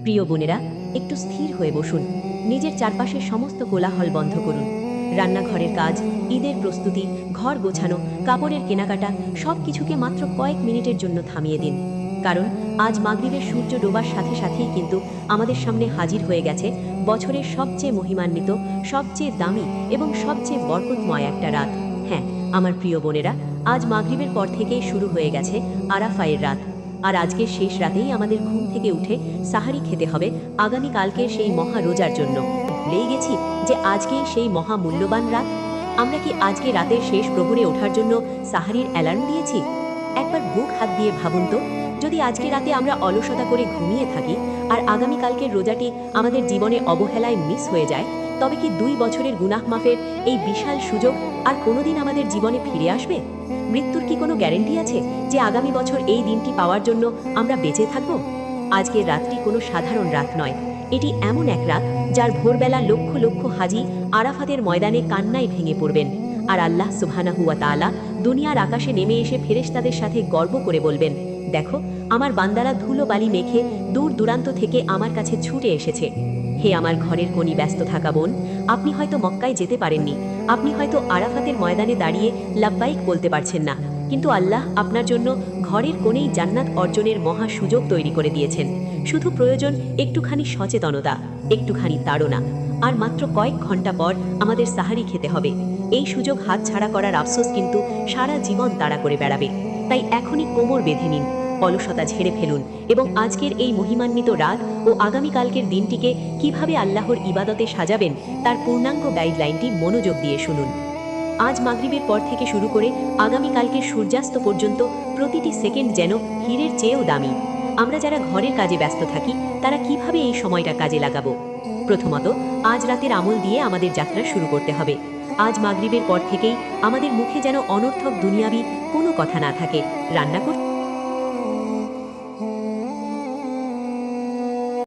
প্রিয় বোনেরা, একটু স্থির হয়ে বসুন। নিজের চারপাশের সমস্ত কোলাহল বন্ধ করুন। রান্নাঘরের কাজ, ঈদের প্রস্তুতি, ঘর গোছানো, কাপড়ের কেনাকাটা সব কিছুকে মাত্র কয়েক মিনিটের জন্য থামিয়ে দিন। কারণ আজ মাগরিবের সূর্য ডোবার সাথে সাথেই কিন্তু আমাদের সামনে হাজির হয়ে গেছে বছরের সবচেয়ে মহিমান্বিত, সবচেয়ে দামি এবং সবচেয়ে বরকতময় একটা রাত। হ্যাঁ, আমার প্রিয় বোনেরা, আজ মাগরিবের পর থেকেই শুরু হয়ে গেছে আরাফায়ের রাত। আর আজকের শেষ রাতেই আমাদের ঘুম থেকে উঠে সাহারি খেতে হবে আগামীকালকের সেই মহা রোজার জন্য। ভুলেই গেছি যে আজকেই সেই মহা মূল্যবান রাত। আমরা কি আজকে রাতের শেষ প্রহরে ওঠার জন্য সাহারির অ্যালার্ম দিয়েছি? একবার বুক হাত দিয়ে ভাবুন তো, যদি আজকে রাতে আমরা অলসতা করে ঘুমিয়ে থাকি আর আগামীকালকের রোজাটি আমাদের জীবনে অবহেলায় মিস হয়ে যায়, তবে কি 2 বছরের গুনাহ মাফের এই বিশাল সুযোগ আর কোনোদিন আমাদের জীবনে ফিরে আসবে? মৃত্যুর কি কোনো গ্যারেন্টি আছে যে আগামী বছর এই দিনটি পাওয়ার জন্য আমরা বেঁচে থাকব? আজকের রাতটি কোনো সাধারণ রাত নয়। এটি এমন এক রাত যার ভোরবেলা লক্ষ লক্ষ হাজি আরাফাতের ময়দানে কান্নায় ভেঙে পড়বেন। আর আল্লাহ সুবহানাহু ওয়া তাআলা দুনিয়ার আকাশে নেমে এসে ফেরেশতাদের সাথে গর্ব করে বলবেন, দেখো, আমার বান্দারা ধুলো বালি মেখে দূর দূরান্ত থেকে আমার কাছে ছুটে এসেছে। হে আমার ঘরের কোণী ব্যস্ত থাকা বোন, আপনি হয়তো মক্কায় যেতে পারেননি, আপনি হয়তো আরাফাতের ময়দানে দাঁড়িয়ে লাব্বাইক বলতে পারছেন না, কিন্তু আল্লাহ আপনার জন্য ঘরের কোণেই জান্নাত অর্জনের মহা সুযোগ তৈরি করে দিয়েছেন। শুধু প্রয়োজন একটুখানি সচেতনতা, একটুখানি তাড়না। আর মাত্র কয়েক ঘন্টা পর আমাদের সাহারি খেতে হবে। এই সুযোগ হাতছাড়া করার আফসোস কিন্তু সারা জীবন তাড়া করে বেড়াবে। তাই এখনই কোমর বেঁধে নিন, অলসতা ঝেড়ে ফেলুন এবং আজকের এই মহিমান্বিত রাত ও আগামীকালকের দিনটিকে কিভাবে আল্লাহর ইবাদতে সাজাবেন তার পূর্ণাঙ্গ গাইডলাইনটি মনোযোগ দিয়ে শুনুন। আজ মাগরিবের পর থেকে শুরু করে আগামীকালকের সূর্যাস্ত পর্যন্ত প্রতিটি সেকেন্ড যেন হীরের চেয়েও দামি। আমরা যারা ঘরের কাজে ব্যস্ত থাকি তারা কিভাবে এই সময়টা কাজে লাগাবো? প্রথমত, আজ রাতের আমল দিয়ে আমাদের যাত্রা শুরু করতে হবে। আজ মাগরিবের পর থেকেই আমাদের মুখে যেন অনর্থক দুনিয়াবি কোনো কথা না থাকে। রান্না করতে